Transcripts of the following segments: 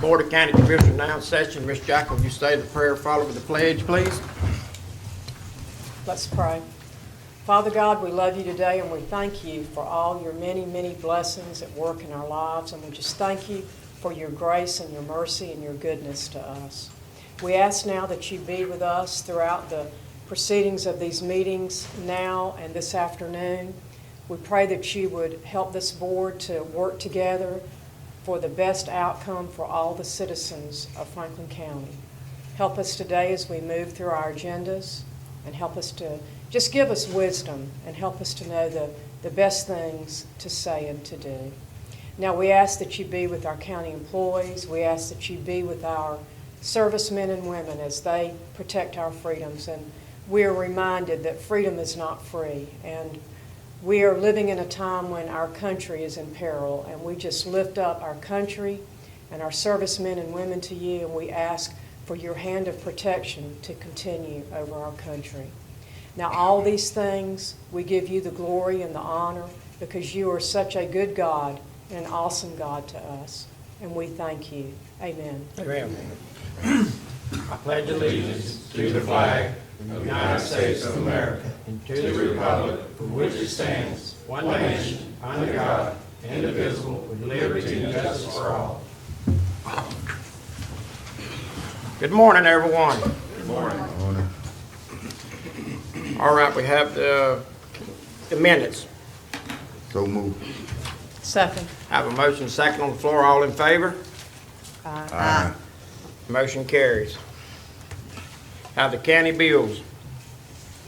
Board of County Commissioners now in session. Ms. Jack, will you say the prayer followed with the pledge, please? Let's pray. Father God, we love you today and we thank you for all your many, many blessings at work in our lives. And we just thank you for your grace and your mercy and your goodness to us. We ask now that you be with us throughout the proceedings of these meetings now and this afternoon. We pray that you would help this board to work together for the best outcome for all the citizens of Franklin County. Help us today as we move through our agendas, and help us to just give us wisdom and help us to know the best things to say and to do. Now we ask that you be with our county employees. We ask that you be with our servicemen and women as they protect our freedoms. And we are reminded that freedom is not free. And we are living in a time when our country is in peril. And we just lift up our country and our servicemen and women to you. And we ask for your hand of protection to continue over our country. Now, all these things, we give you the glory and the honor because you are such a good God and an awesome God to us. And we thank you. Amen. Amen. I pledge allegiance to the flag of the United States of America and to the republic for which it stands, one nation, under God, indivisible, with liberty and justice for all. Good morning, everyone. Good morning. All right, we have the minutes. So move. Second. Have a motion second on the floor. All in favor? Aye. Motion carries. Have the county bills.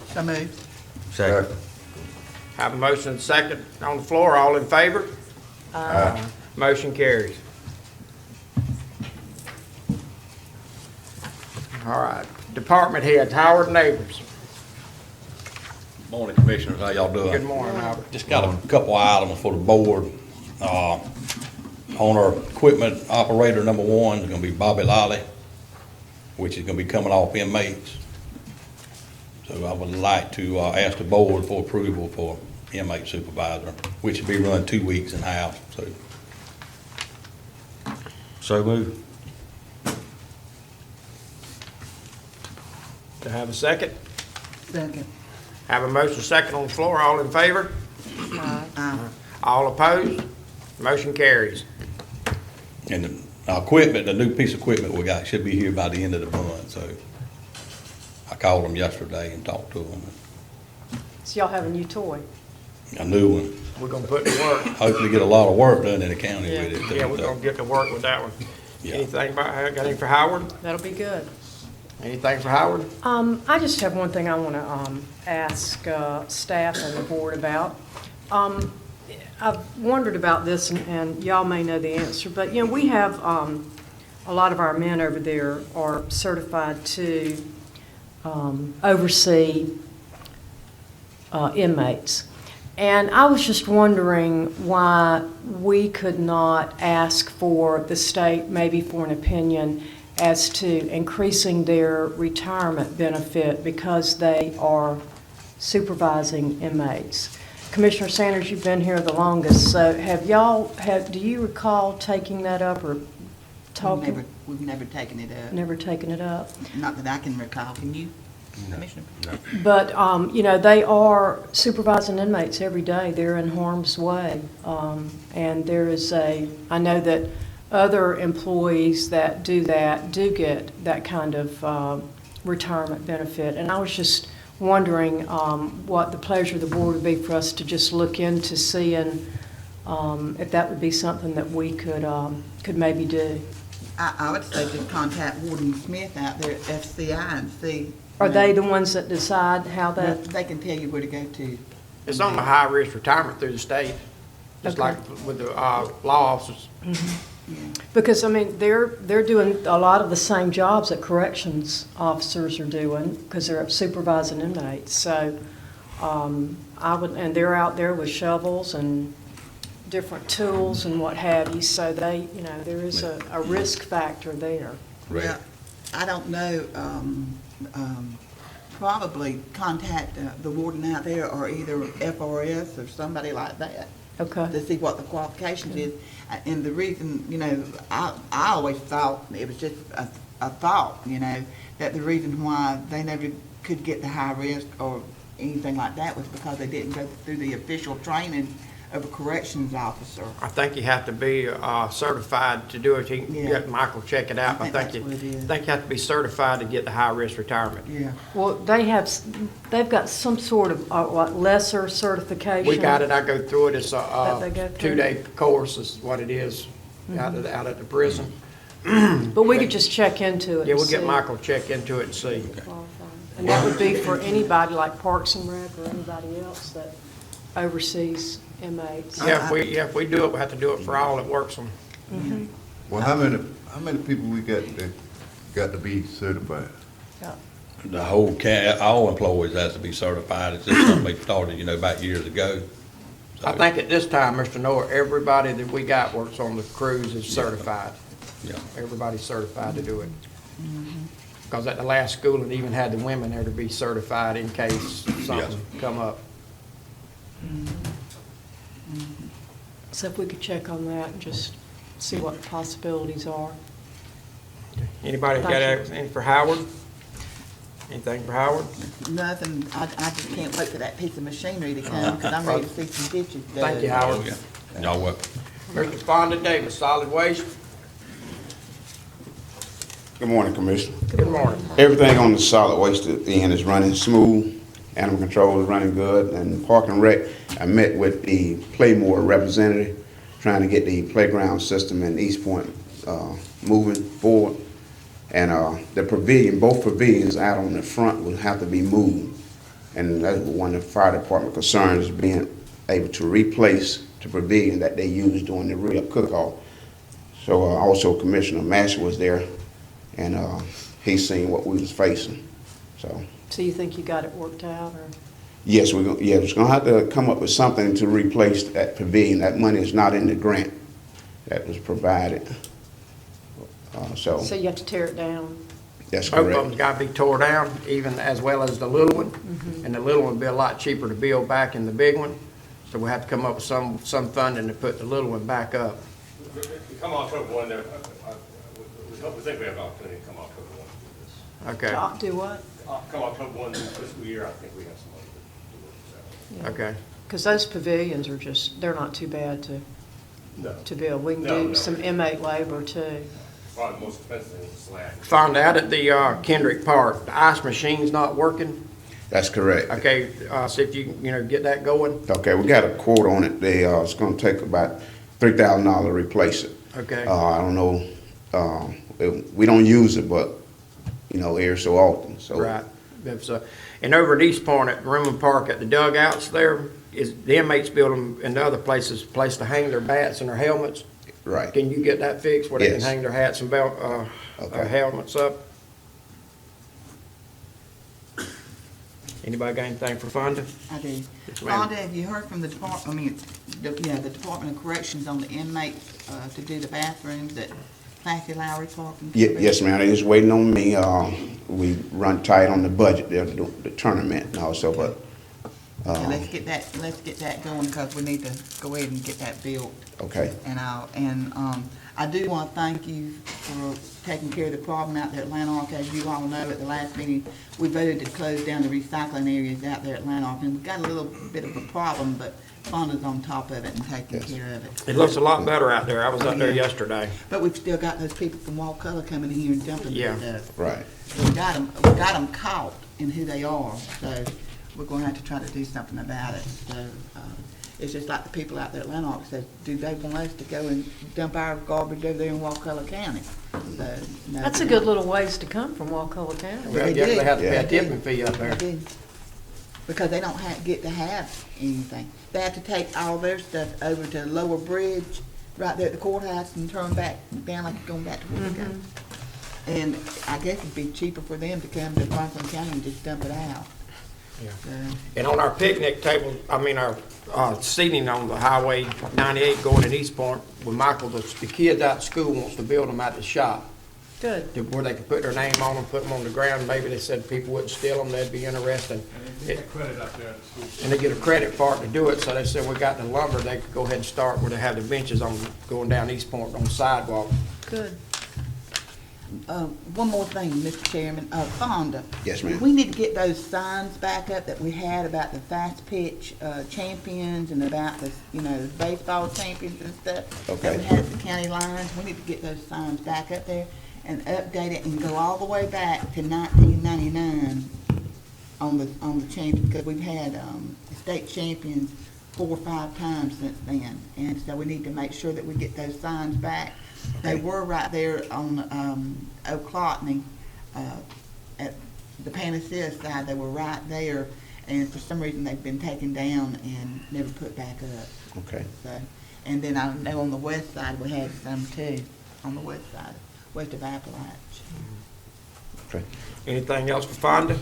So moved. Second. Have a motion second on the floor. All in favor? Aye. Motion carries. All right. Department heads, Howard Neighbors. Morning, Commissioners. How y'all doing? Good morning, Howard. Just got a couple of items for the board. On our equipment operator number one is gonna be Bobby Lally, which is gonna be coming off inmates. So I would like to ask the board for approval for inmate supervisor, which will be run 2 weeks in-house, so. So move. To have a second? Second. Have a motion second on the floor. All in favor? Aye. All opposed? Motion carries. And the equipment, the new piece of equipment we got should be here by the end of the month, so. I called them yesterday and talked to them. So y'all have a new toy. A new one. We're gonna put to work. Hopefully get a lot of work done in the county Yeah. with it. Yeah, we're gonna get to work with that one. Yeah. Anything about, got anything for Howard? That'll be good. Anything for Howard? I just have one thing I want to ask staff and the board about. I've wondered about this, and y'all may know the answer, but, you know, we have a lot of our men over there are certified to oversee inmates. And I was just wondering why we could not ask for the state, maybe for an opinion, as to increasing their retirement benefit because they are supervising inmates. Commissioner Sanders, you've been here the longest, so do you recall taking that up or talking? We've never taken it up. Never taken it up? Not that I can recall. Can you, Commissioner? But, you know, they are supervising inmates every day. They're in harm's way. And there is I know that other employees that do get that kind of retirement benefit. And I was just wondering what the pleasure of the board would be for us to just look into seeing if that would be something that we could maybe do. I would say just contact Warden Smith out there at FCI and see. Are they the ones that decide how that? They can tell you where to go to. It's on the high-risk retirement through the state, just Okay. like with the law officers. Because, I mean, they're doing a lot of the same jobs that corrections officers are doing because they're supervising inmates. So and they're out there with shovels and different tools and what have you. So they, you know, there is a risk factor there. Right. Well, I don't know, probably contact the warden out there or either FRS or somebody like that. Okay. to see what the qualifications is. And the reason, I always thought, it was just a thought, that the reason why they never could get the high risk or anything like that was because they didn't go through the official training of a corrections officer. I think you have to be certified to do it. He can Yeah. get Michael check it out. I think that's what it is. I think you have to be certified to get the high-risk retirement. Yeah. Well, they've got some sort of, what, lesser certification? We got it, I go through it, it's That they a go through? 2-day course is what it is, out at the prison. But we could just check into it Yeah, and we'll get see. Michael to check into it and see. And that would be for anybody like Parks and Rec or anybody else that oversees inmates. Yeah, if we do it, we have to do it for all that works them. Well, how many people we got to be certified? Yeah. The whole all employees has to be certified. It's just something they started, about years ago. So, I think at this time, Mr. Noah, everybody that we got works on the cruise is certified. Yeah. Everybody's certified to do it. Because at the last school, it even had the women there to be certified in case something come up. So if we could check on that and just see what the possibilities are. Anybody got Thank you. anything for Howard? Anything for Howard? Nothing, I just can't wait for that piece of machinery to come, because I'm ready to see some ditches done. Thank you, Howard. Yeah. Y'all welcome. Mr. Fonda Davis, Solid Waste. Good morning, Commissioner. Good morning. Everything on the solid waste end is running smooth. Animal control is running good. And Park and Rec, I met with the Playmore representative, trying to get the playground system in East Point moving forward. And the pavilion, both pavilions out on the front will have to be moved. And that's one of the fire department concerns, is being able to replace the pavilion that they used during the rib cook-off. So also Commissioner Mash was there, and he's seen what we was facing. So you think you got it worked out, or? Yes, we're just gonna have to come up with something to replace that pavilion. That money is not in the grant that was provided. So you have to tear it down? That's Both of correct. them's got to be tore down, even as well as the little one. And the little one would be a lot cheaper to build back than the big one. So we have to come up with some funding to put the little one back up. Come October 1, we think we have an opportunity to come October 1 to do this. Okay, Do what? Come October 1 fiscal year, I think we have some money to work this out. okay. Because those pavilions are just, they're not too bad No, to build. We can No, do no. some inmate labor too. probably the most expensive thing is slag. Found out at the Kendrick Park, the ice machine's not working. That's correct. Okay, see if you get that going. Okay, we got a quote on it. It's gonna take about $3,000 to replace it. Okay. I don't know, we don't use it, but, every so often, so. Right. And over at East Point at Roman Park at the dugouts there, is the inmates build them in the other places, place to hang their bats and their helmets. Right. Can you get that fixed where they can Yes. hang their hats and belt, Okay. helmets up? Anybody got anything for Fonda? I do. Yes, ma'am. Fonda, have you heard from the the Department of Corrections on the inmates, to do the bathrooms at Classy Lowry Park? and Yes, ma'am, they just waiting on me. We run tight on the budget, the tournament and also, but, Yeah, let's get that going, because we need to go ahead and get that built. okay. And I do want to thank you for taking care of the problem out there at Lanark. As you all know, at the last meeting, we voted to close down the recycling areas out there at Lanark, and we got a little bit of a problem, but Fonda's on top of it and taking Yes. care of it. It looks a lot better out there. I was out there yesterday. But we've still got those people from Wakulla coming in here and dumping Yeah. stuff. Right. So we got them caught in who they are, so we're gonna have to try to do something about it. So, it's just like the people out there at Lanark said, do they want us to go and dump our garbage over there in Wakulla County? So, no, That's a they good don't. little ways to come from Wakulla County. Well, They yeah, do. they have to pay a Yeah. tipping fee up there. They do. Because they don't get to have anything. They have to take all their stuff over to Lower Bridge, right there at the courthouse, and turn back down like you're going back to Waco. And I guess it'd be cheaper for them to come to Franklin County and just dump it out. Yeah. So, And on our picnic table, our seating on the Highway 98 going in East Point, when Michael, the kids out of school wants to build them at the shop. Good. where they could put their name on them, put them on the ground. Maybe they said people wouldn't steal them, they'd be interested. And they get a credit for it to do it, so they said we got the lumber, they could go ahead and start where they have the benches on, going down East Point on the sidewalk. Good. One more thing, Mr. Chairman, Fonda. Yes, ma'am. We need to get those signs back up that we had about the fast pitch champions and about the, baseball champions and stuff. Okay. That we had at the county lines. We need to get those signs back up there and update it and go all the way back to 1999 on the champions, because we've had state champions 4 or 5 times since then. And so we need to make sure that we get those signs back. They were right there on O'Clockney, at the Panacea side. They were right there, and for some reason they've been taken down and never put back up. Okay. So, and then I know on the west side we had some too, on the west side, west of Appalachia. Okay. Anything else for Fonda?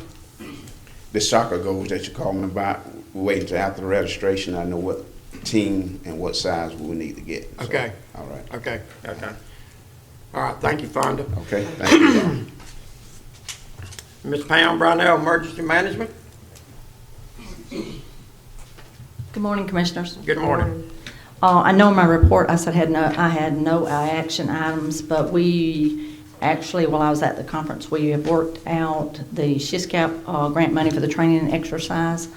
The soccer goals that you're calling about, we're waiting till after the registration. I know what team and what size we need to get. So, Okay. all right. Okay. All right, thank you, Fonda. Okay, thank you. Ms. Pam Brownell, Emergency Management. Good morning, Commissioners. Good morning. I know in my report I said I had no action items, but we actually, while I was at the conference, we have worked out the SHISCAP grant money for the training and exercise.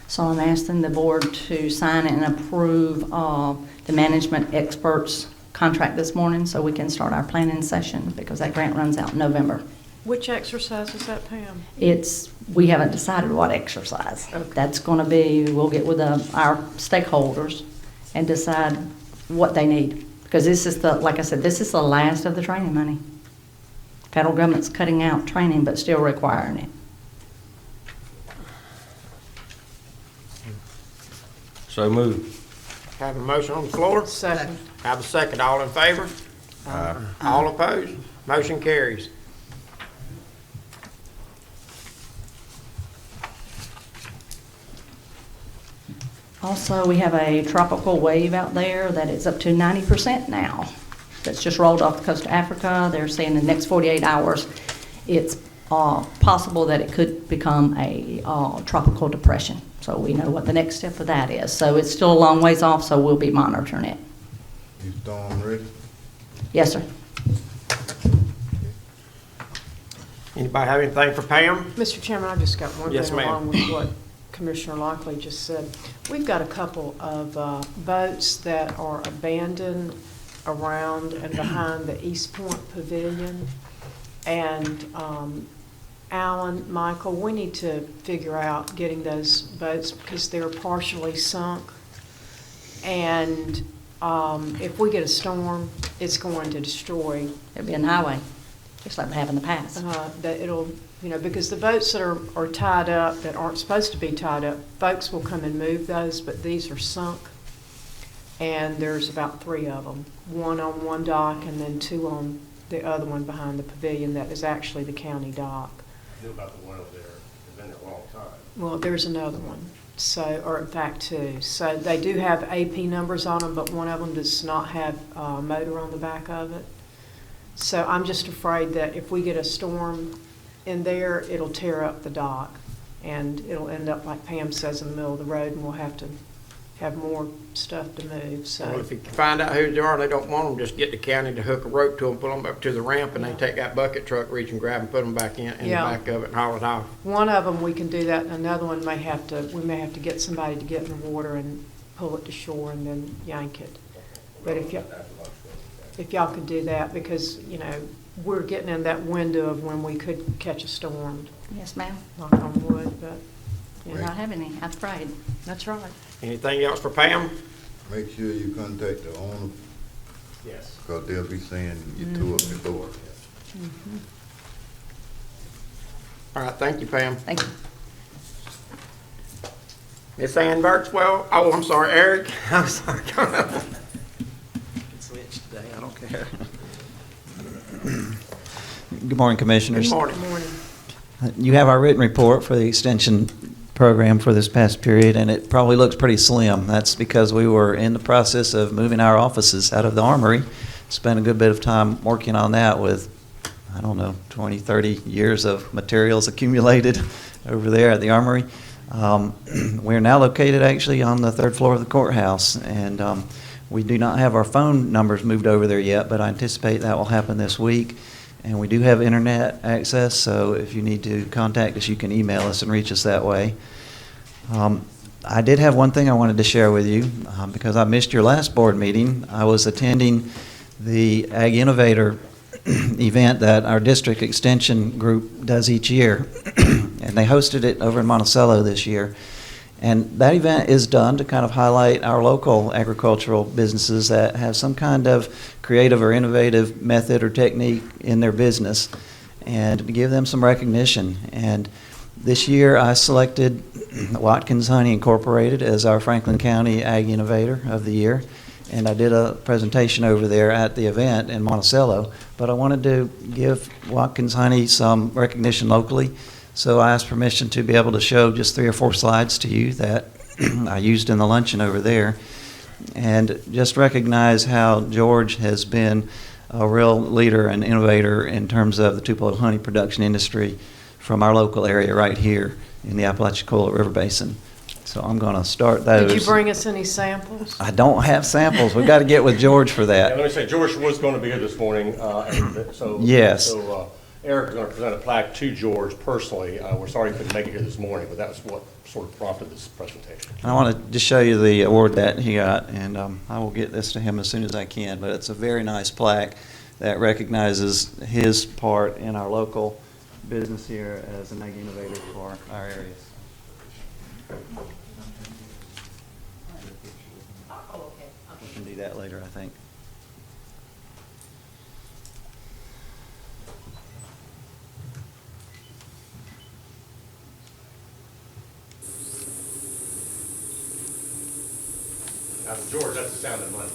So I'm asking the board to sign and approve the management experts contract this morning so we can start our planning session, because that grant runs out in November. Which exercise is that, Pam? We haven't decided what exercise. Okay. That's going to be, we'll get with our stakeholders and decide what they need. Because this is like I said, this is the last of the training money. Federal government's cutting out training but still requiring it. So moved. Have a motion on the floor? Second. Have a second. All in favor? All opposed? Motion carries. Also, we have a tropical wave out there that is up to 90% now. That's just rolled off the coast of Africa. They're saying in the next 48 hours, it's possible that it could become a tropical depression. So we know what the next step of that is. So it's still a long ways off, so we'll be monitoring it. You storm ready? Yes, sir. Anybody have anything for Pam? Mr. Chairman, I just got one Yes, thing ma'am. along with what Commissioner Lockley just said. We've got a couple of boats that are abandoned around and behind the East Point Pavilion. And Alan, Michael, we need to figure out getting those boats because they're partially sunk. And if we get a storm, it's going to destroy It'll be a highway, just like we have in the past. that it'll, because the boats that are tied up, that aren't supposed to be tied up, folks will come and move those, but these are sunk. And there's about 3 of them, one on one dock and then 2 on the other one behind the pavilion that is actually the county dock. I knew about the one over there, it's been there a long time. Well, there's another one, so, or in fact 2. So they do have AP numbers on them, but one of them does not have a motor on the back of it. So I'm just afraid that if we get a storm in there, it'll tear up the dock. And it'll end up, like Pam says, in the middle of the road, and we'll have to have more stuff to move, Well, so. if you can find out who they are, they don't want them, just get the county to hook a rope to them, pull them up to the ramp, and they take that bucket truck, reach and grab and put them back in the Yeah. back of it and haul it off. One of them, we can do that, and another one we may have to get somebody to get in the water and pull it to shore and then yank it. But if y'all could do that, because, we're getting in that window of when we could catch a storm, Yes, ma'am. knock on wood, but, We're not having any, I'm afraid. that's right. Anything else for Pam? Make sure you contact the owner, Yes. because they'll be saying you tore up the door. All right, thank you, Pam. Thank you. Miss Ann Birchwell, oh, I'm sorry, Eric. I'm sorry. Switch today, I don't care. Good morning, Commissioners. Good morning. Good morning. You have our written report for the extension program for this past period, and it probably looks pretty slim. That's because we were in the process of moving our offices out of the Armory. Spent a good bit of time working on that with I don't know, 20, 30 years of materials accumulated over there at the Armory. We're now located actually on the third floor of the courthouse, and we do not have our phone numbers moved over there yet, but I anticipate that will happen this week. And we do have internet access, so if you need to contact us, you can email us and reach us that way. I did have one thing I wanted to share with you, because I missed your last board meeting. I was attending the Ag Innovator event that our district extension group does each year, and they hosted it over in Monticello this year. And that event is done to kind of highlight our local agricultural businesses that have some kind of creative or innovative method or technique in their business, and to give them some recognition. And this year I selected Watkins Honey Incorporated as our Franklin County Ag Innovator of the Year. And I did a presentation over there at the event in Monticello, but I wanted to give Watkins Honey some recognition locally. So I asked permission to be able to show just 3 or 4 slides to you that I used in the luncheon over there, and just recognize how George has been a real leader and innovator in terms of the Tupelo honey production industry from our local area right here in the Apalachicola River Basin. So I'm going to start those. Did you bring us any samples? I don't have samples. We've got to get with George for Yeah, that. let me say, George was going to be here this morning, and so. Yes. So Eric is going to present a plaque to George personally. We're sorry he couldn't make it here this morning, but that's what sort of prompted this presentation. I want to just show you the award that he got, and I will get this to him as soon as I can, but it's a very nice plaque that recognizes his part in our local business here as an ag innovator for our areas. We can do that later, I think. Now, George, that's the sound of money.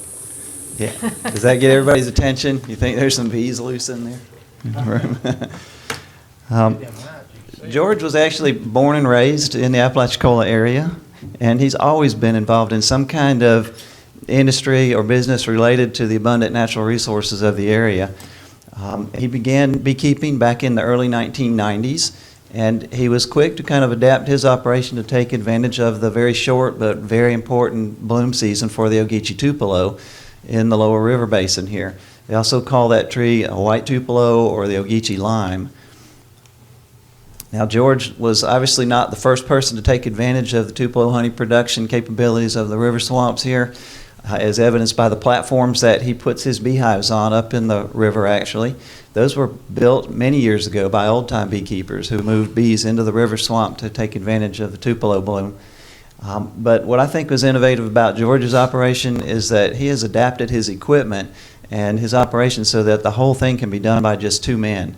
Yeah. Does that get everybody's attention? You think there's some bees loose in there? George was actually born and raised in the Apalachicola area, and he's always been involved in some kind of industry or business related to the abundant natural resources of the area. He began beekeeping back in the early 1990s, and he was quick to kind of adapt his operation to take advantage of the very short but very important bloom season for the Ogeechee Tupelo in the lower river basin here. They also call that tree a white Tupelo or the Ogeechee lime. Now, George was obviously not the first person to take advantage of the Tupelo honey production capabilities of the river swamps here, as evidenced by the platforms that he puts his beehives on up in the river, actually. Those were built many years ago by old-time beekeepers who moved bees into the river swamp to take advantage of the Tupelo bloom. But what I think was innovative about George's operation is that he has adapted his equipment and his operation so that the whole thing can be done by just 2 men.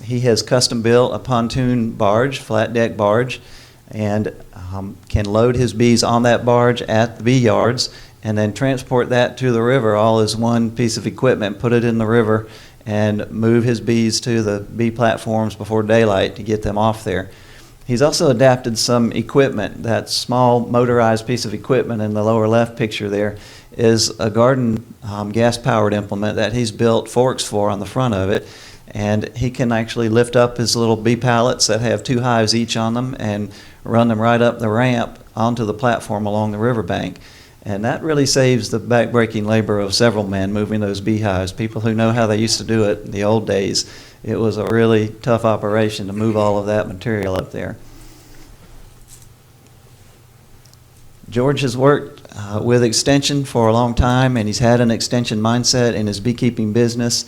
He has custom built a pontoon barge, flat deck barge, and can load his bees on that barge at the bee yards and then transport that to the river all as one piece of equipment, put it in the river, and move his bees to the bee platforms before daylight to get them off there. He's also adapted some equipment. That small motorized piece of equipment in the lower left picture there is a garden gas-powered implement that he's built forks for on the front of it. And he can actually lift up his little bee pallets that have 2 hives each on them and run them right up the ramp onto the platform along the riverbank. And that really saves the back-breaking labor of several men moving those beehives. People who know how they used to do it in the old days, it was a really tough operation to move all of that material up there. George has worked with Extension for a long time, and he's had an Extension mindset in his beekeeping business.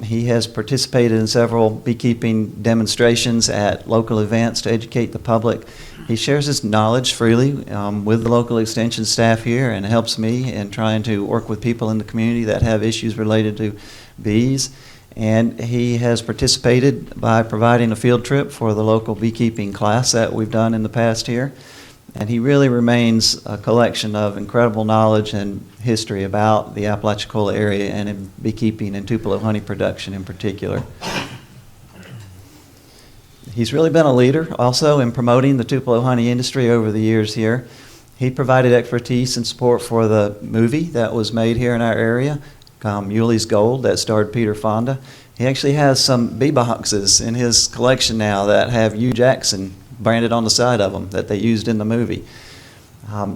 He has participated in several beekeeping demonstrations at local events to educate the public. He shares his knowledge freely with the local extension staff here and helps me in trying to work with people in the community that have issues related to bees. And he has participated by providing a field trip for the local beekeeping class that we've done in the past here. And he really remains a collection of incredible knowledge and history about the Apalachicola area and in beekeeping and Tupelo honey production in particular. He's really been a leader also in promoting the Tupelo honey industry over the years here. He provided expertise and support for the movie that was made here in our area Yuli's Gold that starred Peter Fonda. He actually has some bee boxes in his collection now that have Hugh Jackson branded on the side of them that they used in the movie.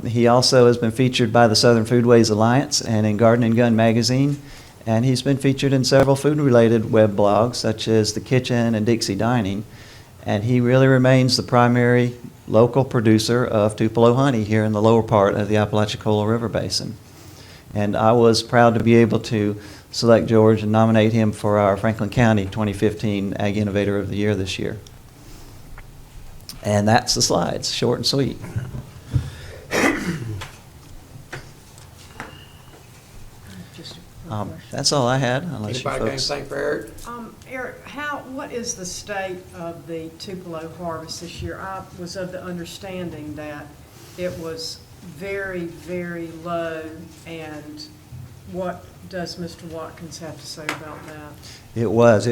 He also has been featured by the Southern Foodways Alliance and in Garden and Gun magazine, and he's been featured in several food-related web blogs such as The Kitchen and Dixie Dining, and he really remains the primary local producer of Tupelo honey here in the lower part of the Apalachicola River Basin. And I was proud to be able to select George and nominate him for our Franklin County 2015 Ag Innovator of the Year this year. And that's the slides, short and sweet. That's all I had, unless you Anybody got folks. anything for Eric? Eric, what is the state of the Tupelo harvest this year? I was of the understanding that it was very, very low, and what does Mr. Watkins have to say about that? It was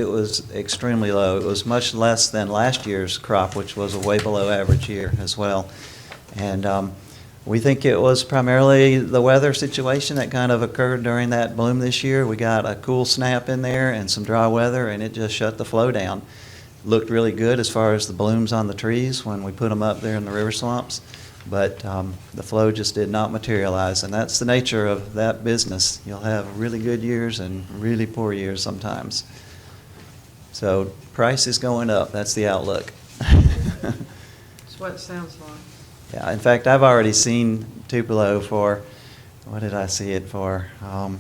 extremely low. It was much less than last year's crop, which was a way below average year as well. And we think it was primarily the weather situation that kind of occurred during that bloom this year. We got a cool snap in there and some dry weather, and it just shut the flow down. Looked really good as far as the blooms on the trees when we put them up there in the river swamps, but the flow just did not materialize, and that's the nature of that business. You'll have really good years and really poor years sometimes. So price is going up. That's the outlook. That's what it sounds like. Yeah, in fact, I've already seen Tupelo for, what did I see it for? Gosh,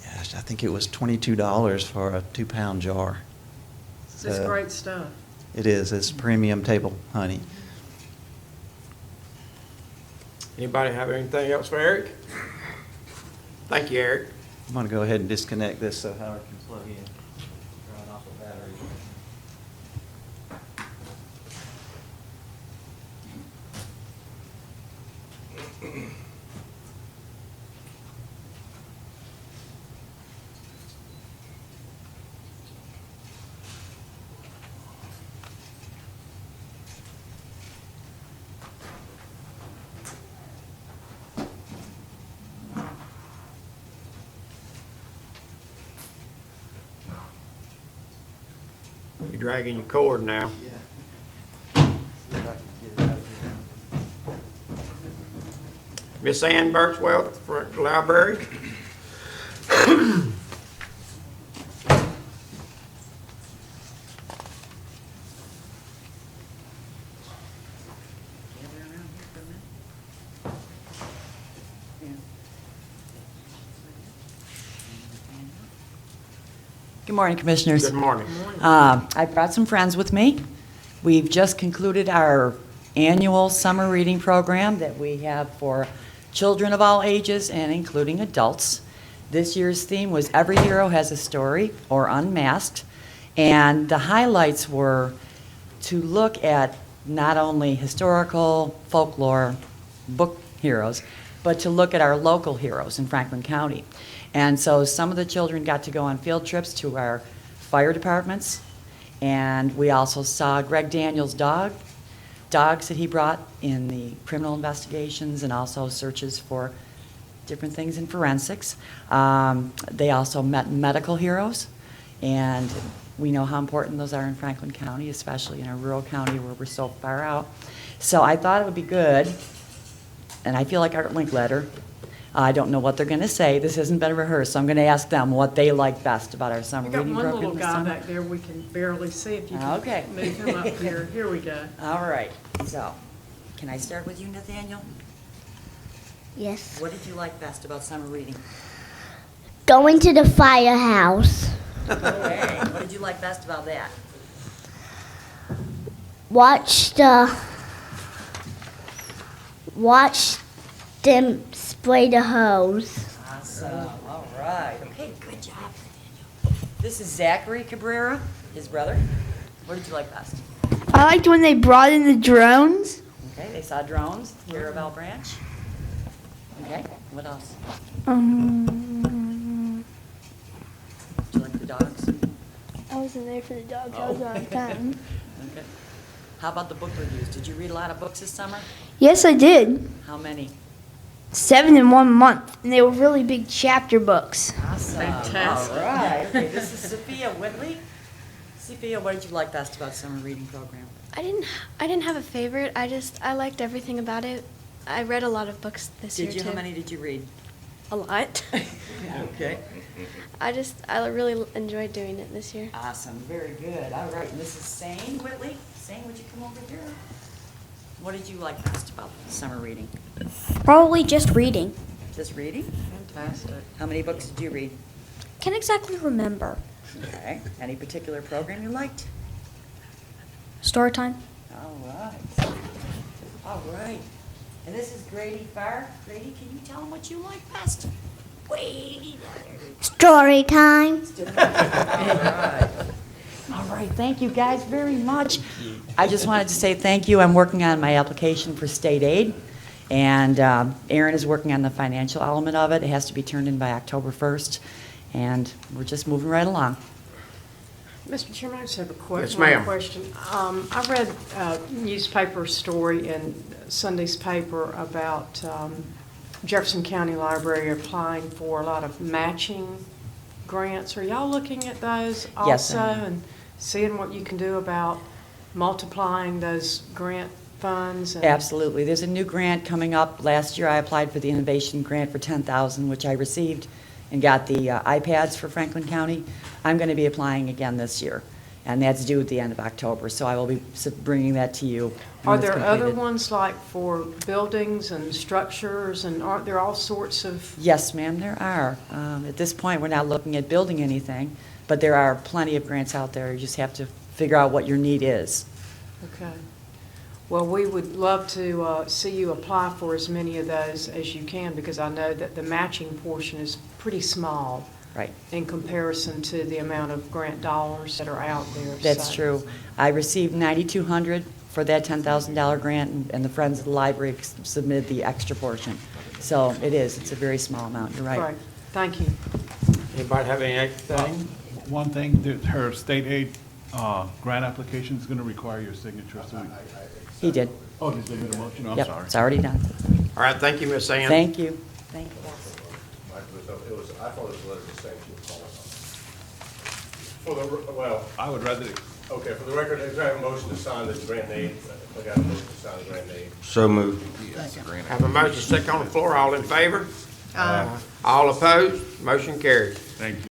I think it was $22 for a 2-pound jar. It's So, great stuff. It is. It's premium table honey. Anybody have anything else for Eric? Thank you, Eric. I'm going to go ahead and disconnect this so Howard can plug in. Drawing off the battery. You're dragging your cord now. Miss Ann Birchwell, front library. Good morning, Commissioners. Good morning. I brought some friends with me. We've just concluded our annual summer reading program that we have for children of all ages and including adults. This year's theme was Every Hero Has a Story, or Unmasked, and the highlights were to look at not only historical, folklore, book heroes, but to look at our local heroes in Franklin County. And so some of the children got to go on field trips to our fire departments, and we also saw Greg Daniels' dogs that he brought in the criminal investigations and also searches for different things in forensics. They also met medical heroes, and we know how important those are in Franklin County, especially in a rural county where we're so far out. So I thought it would be good, and I feel like Art Linkletter. I don't know what they're going to say. This hasn't been rehearsed, so I'm going to ask them what they like best about our summer We got reading one program little this guy summer. back there we can barely see if you can Okay. move him up here. Here we go. All right, so, can I start with you, Nathaniel? Yes. What did you like best about summer reading? Going to the firehouse. Okay, what did you like best about that? Watch them spray the hose. Awesome, all right. Okay, good job, Nathaniel. This is Zachary Cabrera, his brother. What did you like best? I liked when they brought in the drones. Okay, they saw drones, Caravel Branch. Okay, what else? Did you like the dogs? I wasn't there for the dogs. I was on time. Okay. How about the book reviews? Did you read a lot of books this summer? Yes, I did. How many? 7 in 1 month, and they were really big chapter books. Awesome. Fantastic. All right. Okay, this is Sophia Whitley. Sophia, what did you like best about summer reading program? I didn't have a favorite. I liked everything about it. I read a lot of books this year Did you? too. How many did you read? A lot. Okay. I really enjoyed doing it this year. Awesome. Very good. All right. And this is Sane Whitley. Sane, would you come over here? What did you like best about summer reading? Probably just reading. Just reading? Fantastic. How many books did you read? Can't exactly remember. Okay. Any particular program you liked? Story time. All right. All right. And this is Grady Farr. Grady, can you tell them what you like best? Way Story time. All right, thank you guys very much. I just wanted to say thank you. I'm working on my application for state aid, and Aaron is working on the financial element of it. It has to be turned in by October 1st, and we're just moving right along. Mr. Chairman, I just have a Yes, one ma'am. question. I read a newspaper story in Sunday's paper about Jefferson County Library applying for a lot of matching grants. Are y'all looking at those also? Yes, I am. And seeing what you can do about multiplying those grant funds? And Absolutely. There's a new grant coming up. Last year, I applied for the innovation grant for $10,000, which I received, and got the iPads for Franklin County. I'm going to be applying again this year, and that's due at the end of October, so I will be bringing that to you Are when it's there other completed. ones like for buildings and structures, and aren't there all sorts of? Yes, ma'am, there are. At this point, we're not looking at building anything, but there are plenty of grants out there. You just have to figure out what your need is. Okay. Well, we would love to see you apply for as many of those as you can, because I know that the matching portion is pretty small Right. in comparison to the amount of grant dollars that are out there. That's So- true. I received $9,200 for that $10,000 grant, and the Friends of the Library submitted the extra portion. So it is, it's a very small amount, you're right. Right. Thank you. Anybody have anything? One thing, that her state aid grant application is going to require your signature. So He did. oh, did they get a motion? I'm Yep, sorry. it's already done. All right, thank you, Miss Ann. Thank you. Thank you. I thought it was a letter of sanction. For the, well, I would rather, okay, for the record, I have a motion to sign this grant aid. I got a motion to sign the grant aid. So moved. Have a motion second on the floor. All in favor? All opposed? Motion carries. thank you.